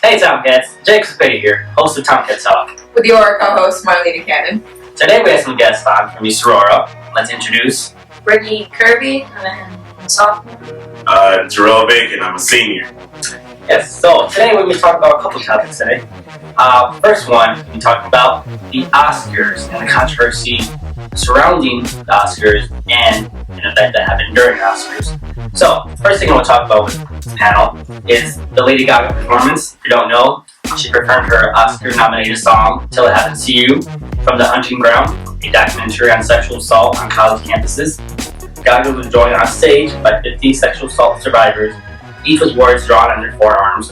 Hey Tomcats, Jake Spade here, host of Tomcat Talk. With your co-host Marlena Cannon. Today we have some guests on from East Aurora. Let's introduce Brittany Kirby, and I'm a sophomore. Jarrell Bacon, I'm a senior. Yes, so today we're going to be talking about a couple topics today. First one, we talked about the Oscars and the controversy surrounding the Oscars and an event that happened during the Oscars. So, first thing I want to talk about with this panel is the Lady Gaga performance. If you don't know, she performed her Oscar-nominated song, Till It Happens to You, from The Hunting Ground, a documentary on sexual assault on college campuses. Gaga was joined on stage by 50 sexual assault survivors, each with words drawn on their forearms.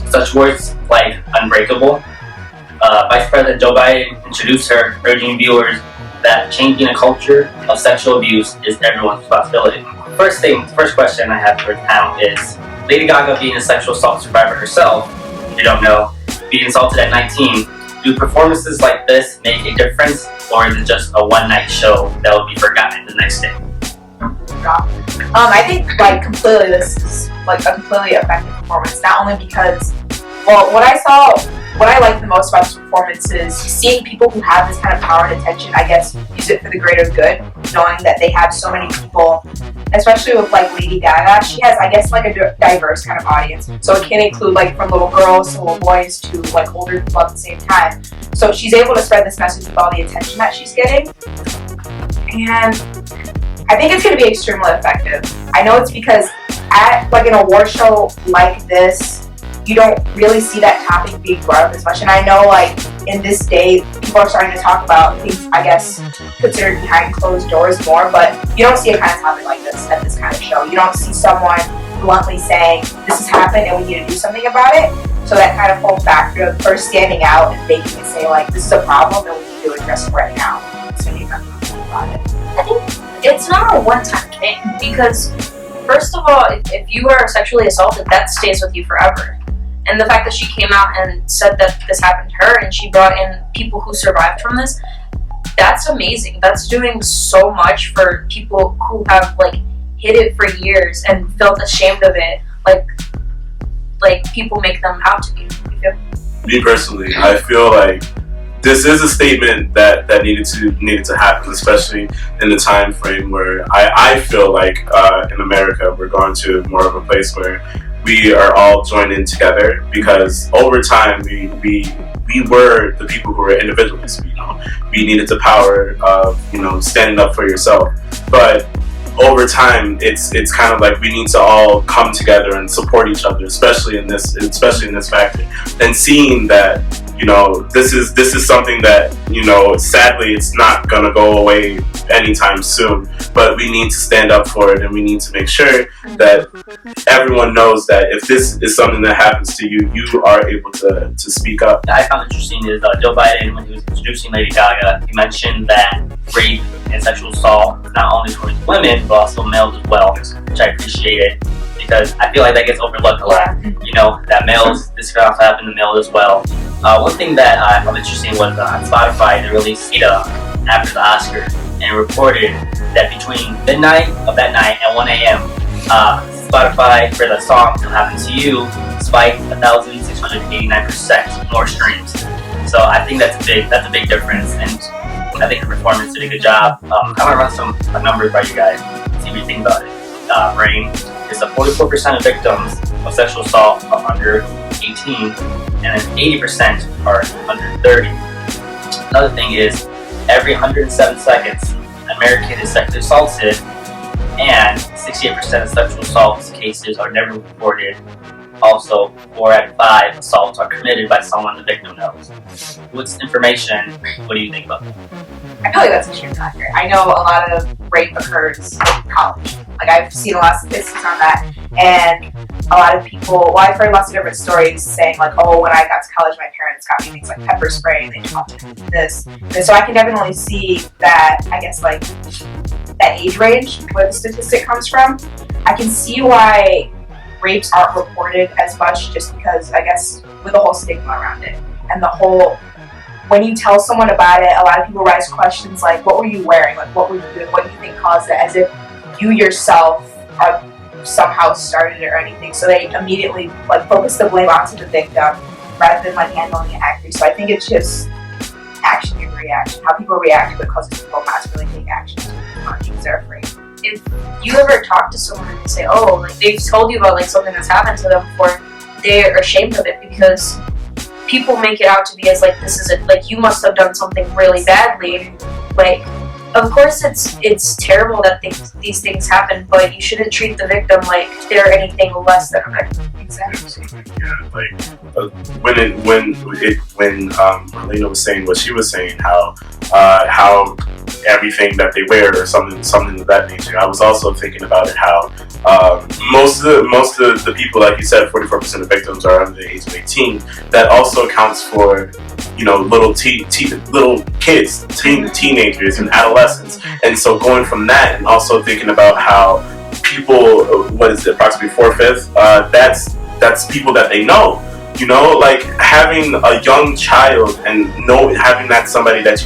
Such words like unbreakable. Vice President Joe Biden introduced her, urging viewers that changing a culture of sexual abuse is everyone's responsibility. First question I have for the panel is, Lady Gaga being a sexual assault survivor herself, if you don't know, being assaulted at 19, do performances like this make a difference, or is it just a one-night show that will be forgotten the next day? I think completely this is a completely effective performance. Not only because, what I like the most about this performance is seeing people who have this kind of power and attention, I guess, use it for the greater good, knowing that they have so many people, especially with Lady Gaga. She has, I guess, a diverse kind of audience. So it can include from little girls to little boys to older people at the same time. So she's able to spread this message with all the attention that she's getting. And I think it's going to be extremely effective. I know it's because at an award show like this, you don't really see that topic being brought up as much. And I know in this day, people are starting to talk about things, I guess, considered behind closed doors more, but you don't see a kind of topic like this at this kind of show. You don't see someone bluntly saying, this has happened and we need to do something about it. So that kind of whole factor of first standing out and making it say this is a problem and we need to address it right now. So you have to think about it. I think it's not a one-time thing because, first of all, if you are sexually assaulted, that stays with you forever. And the fact that she came out and said that this happened to her and she brought in people who survived from this, that's amazing. That's doing so much for people who have hid it for years and felt ashamed of it. People make them out to be. You feel? Me personally, I feel this is a statement that needed to happen, especially in the time frame where I feel in America we're going to more of a place where we are all joined in together, because over time we were the people who were individualists. We needed the power of standing up for yourself, but over time it's kind of we need to all come together and support each other, especially in this factor, and seeing that this is something that sadly it's not gonna go away anytime soon, but we need to stand up for it, and we need to make sure that everyone knows that if this is something that happens to you, you are able to speak up. I found interesting is Joe Biden, when he was introducing Lady Gaga, he mentioned that rape and sexual assault not only towards women but also males as well, which I appreciated, because I feel that gets overlooked a lot. That males, this can also happen to males as well. One thing that I found interesting was on Spotify, they released data after the Oscars and reported that between midnight of that night and 1 a.m., Spotify for the song Till It Happens to You spiked 1,689% more streams. So I think that's a big difference, and I think the performance did a good job. I'm gonna run some numbers by you guys, see what you think about it. Brain is 44% of victims of sexual assault are under 18, and then 80% are under 30. Another thing is, every 107 seconds, an American is sexually assaulted, and 68% of sexual assault cases are never reported. Also, 4 out of 5 assaults are committed by someone the victim knows. With this information, what do you think about that? I feel that's extremely accurate. I know a lot of rape occurs in college. I've seen a lot of statistics on that, and a lot of people, I've heard lots of different stories saying oh, when I got to college, my parents got me things like pepper spray, and they taught me this. And so I can definitely see that, I guess, that age range where the statistic comes from. I can see why rapes aren't reported as much, just because, I guess, with the whole stigma around it, and the whole, when you tell someone about it, a lot of people raise questions what were you wearing? What were you doing? What do you think caused it? As if you yourself are somehow started it or anything. So they immediately like focus the blame onto the victim rather than like handling it accurately. So I think it's just action and reaction. How people react to it causes people not to really take action because they're afraid. If you ever talk to someone and they say, oh, like they've told you about like something that's happened to them before, they're ashamed of it because people make it out to be as like this is it, like you must have done something really badly. Like, of course it's terrible that these things happen, but you shouldn't treat the victim like they're anything less than a victim. Exactly. Yeah, like when Marlena was saying what she was saying, how everything that they wear or something of that nature. I was also thinking about it how most of the people, like you said, 44% of victims are under the age of 18. That also accounts for little kids, teenagers and adolescents. And so going from that and also thinking about how people, what is it, approximately 4/5, that's people that they know. Like having a young child and having that somebody that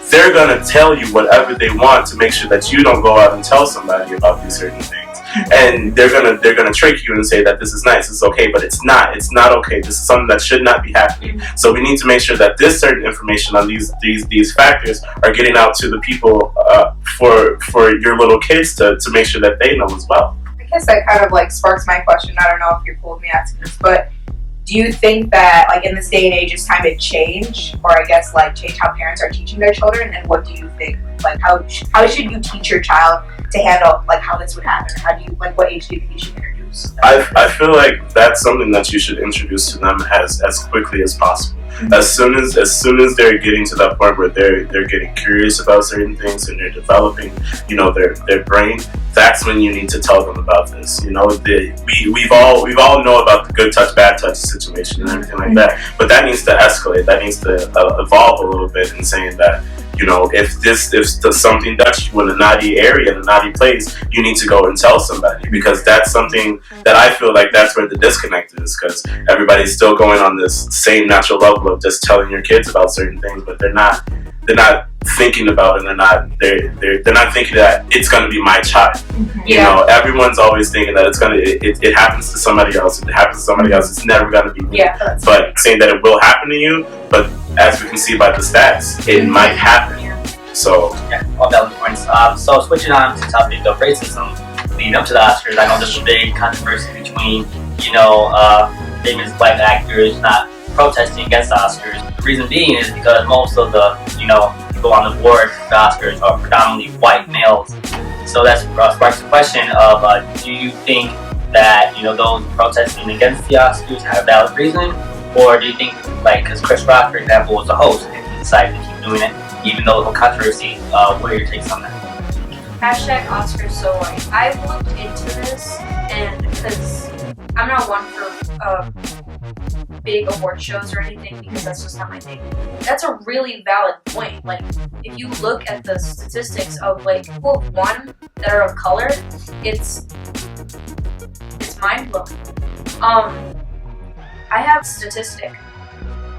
they're gonna tell you whatever they want to make sure that you don't go out and tell somebody about these certain things. And they're gonna trick you and say that this is nice, it's okay, but it's not okay. This is something that should not be happening. So we need to make sure that this certain information on these factors are getting out to the people for your little kids to make sure that they know as well. I guess that kind of like sparks my question. I don't know if you're cool with me asking this, but do you think that like in this day and age it's time to change, or I guess like change how parents are teaching their children? And what do you think, like how should you teach your child to handle like how this would happen? How do you like what age do you think you should introduce? I feel like that's something that you should introduce to them as quickly as possible. As soon as they're getting to that point where they're getting curious about certain things and they're developing, their brain, that's when you need to tell them about this. We've all know about the good touch, bad touch situation and everything like that, but that needs to escalate. That needs to evolve a little bit in saying that, if something touches you in a naughty area, in a naughty place, you need to go and tell somebody, because that's something that I feel like that's where the disconnect is, because everybody's still going on this same natural level of just telling your kids about certain things, but they're not thinking about it, and they're not thinking that it's going to be my child. Everyone's always thinking that it happens to somebody else. If it happens to somebody else, it's never going to be me. But saying that it will happen to you, but as we can see by the stats, it might happen. So all valid points. So switching on to the topic of racism, leading up to the Oscars, I know there's a big controversy between famous black actors not protesting against the Oscars. The reason being is because most of the people on the board for the Oscars are predominantly white males. So that sparks the question of do you think that those protesting against the Oscars have a valid reason, or do you think, like, because Chris Rock, for example, was a host and he decided to keep doing it even though the controversy? What are your takes on that? Hashtag Oscars so white. I've looked into this, and because I'm not one for big award shows or anything, because that's just not my thing. That's a really valid point. Like, if you look at the statistics of like people have won that are of color, it's mind blowing. I have a statistic.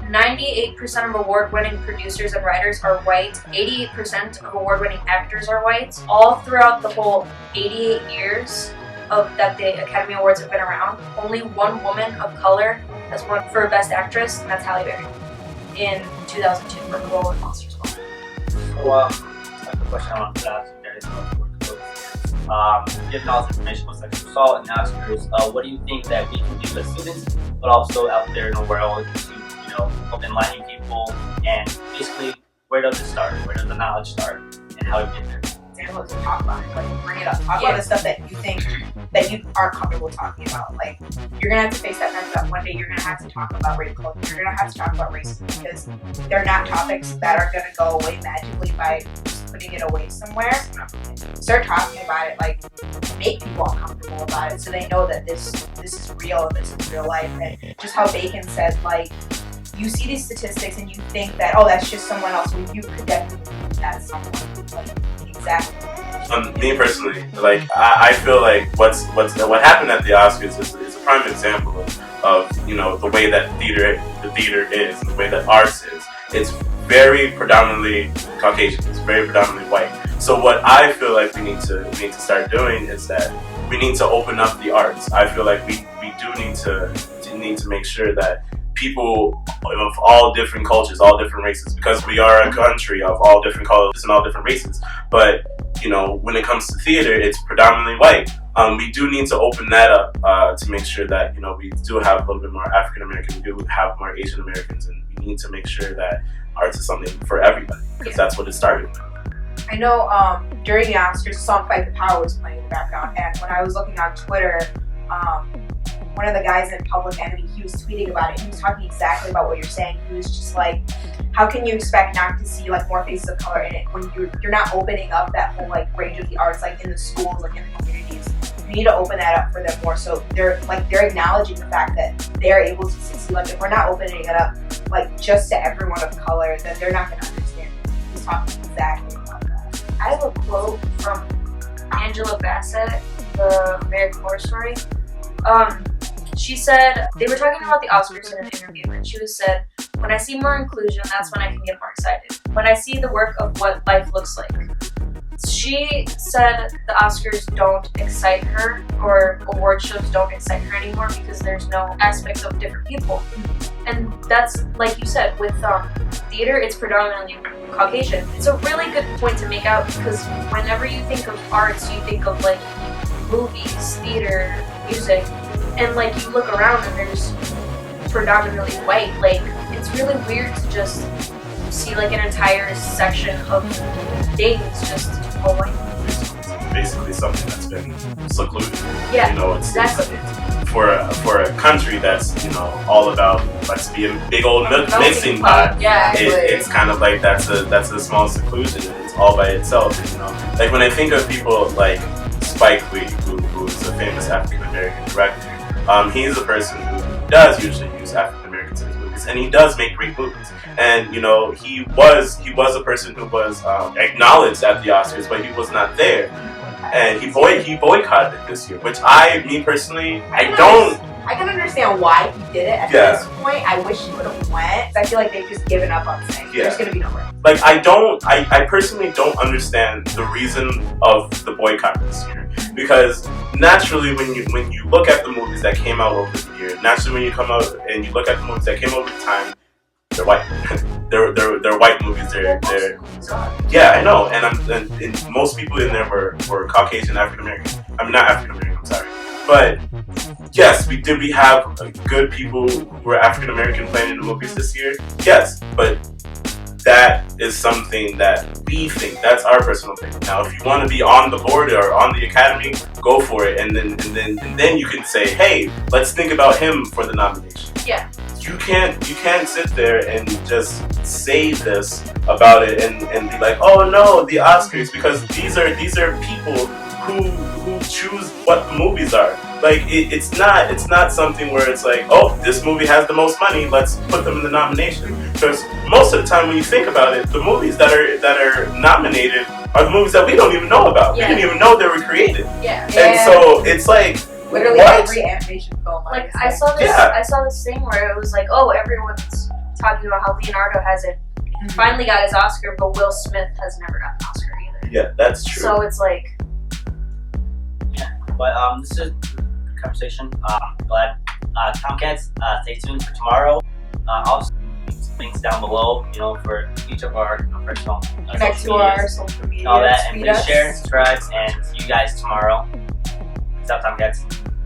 98% of award-winning producers and writers are white. 88% of award-winning actors are white. All throughout the whole 88 years that the Academy Awards have been around, only one woman of color has won for Best Actress, and that's Halle Berry in 2002 for her role in Monsters Ball. So, I have a question I want to ask you guys. Given all this information about sexual assault and Oscars, what do you think that we can do as students, but also out there in the world to help enlighten people? And basically, where does it start? Where does the knowledge start? And how do we get there? To talk about it, like bring it up, talk about the stuff that you think that you aren't comfortable talking about. Like, you're gonna have to face that fact that one day you're gonna have to talk about rape culture. You're gonna have to talk about racism, because they're not topics that are gonna go away magically by just putting it away somewhere. Start talking about it, like make people uncomfortable about it, so they know that this is real and this is real life. And just how Bacon said, like, you see these statistics and you think that, oh, that's just someone else. Well, you could definitely think that's someone. Like, exactly. Me personally, like I feel like what happened at the Oscars is a prime example of the way that the theater is, and the way that arts is. It's very predominantly Caucasian. It's very predominantly white. So what I feel like we need to start doing is that we need to open up the arts. I feel like we do need to make sure that people of all different cultures, all different races, because we are a country of all different colors and all different races. But when it comes to theater, it's predominantly white. We do need to open that up to make sure that we do have a little bit more African American, we do have more Asian Americans, and we need to make sure that arts is something for everybody, because that's what it started with. I know during the Oscars, the song "Fight the Power" was playing in the background, and when I was looking on Twitter, one of the guys in Public Enemy, he was tweeting about it. He was talking exactly about what you're saying. He was just like, how can you expect not to see like more faces of color in it when you're not opening up that whole like range of the arts, like in the schools, like in the communities? You need to open that up for them more, so they're acknowledging the fact that they're able to succeed. Like if we're not opening it up like just to everyone of color, then they're not going to understand. He's talking exactly about that. I have a quote from Angela Bassett, the American Horror Story. She said, they were talking about the Oscars in an interview, and she said, "When I see more inclusion, that's when I can get more excited. When I see the work of what life looks like." She said the Oscars don't excite her, or award shows don't excite her anymore, because there's no aspect of different people. And that's, like you said, with theater, it's predominantly Caucasian. It's a really good point to make out, because whenever you think of arts, you think of like movies, theater, music, and like you look around and there's predominantly white. Like it's really weird to just see like an entire section of days just all white. Basically something that's been secluded. Yeah, it's for a country that's all about let's be a big old mixing pot. Yeah, it's kind of like that's a small seclusion. It's all by itself. Like when I think of people like Spike Lee, who is a famous African American director, he's a person who does usually use African Americans in his movies, and he does make great movies. And he was a person who was acknowledged at the Oscars, but he was not there. And he boycotted it this year, which me personally, I can understand why he did it at this point. I wish he would have went. I feel like they've just given up on saying there's going to be no race. Like I personally don't understand the reason of the boycott this year, because naturally when you look at the movies that came out over the year, naturally when you come out and you look at the movies that came over the time, they're white. they're white movies. They're yeah, I know, and most people in there were Caucasian African American. I'm not African American. I'm sorry, but yes, we have good people who are African American playing in the movies this year. Yes, but that is something that we think. That's our personal thing. Now, if you want to be on the board or on the academy, go for it, and then you can say, hey, let's think about him for the nomination. Yeah. You can't sit there and just say this about it and be like, oh no, the Oscars, because these are people who choose what the movies are. Like it's not something where it's like, oh, this movie has the most money, let's put them in the nomination. Because most of the time when you think about it, the movies that are nominated are the movies that we don't even know about. Yeah. We didn't even know they were created. Yeah. And so it's like, literally what? every animation film. Like I saw this thing where it was like, oh, everyone's talking about how Leonardo hasn't finally got his Oscar, but Will Smith has never gotten an Oscar either. Yeah, that's true. So it's like, yeah, but this is a good conversation. Glad Tomcats. Stay tuned for tomorrow. Also, links down below, for each of our personal Connect to our social media. All that, and please share, subscribe, and see you guys tomorrow. What's up, Tomcats?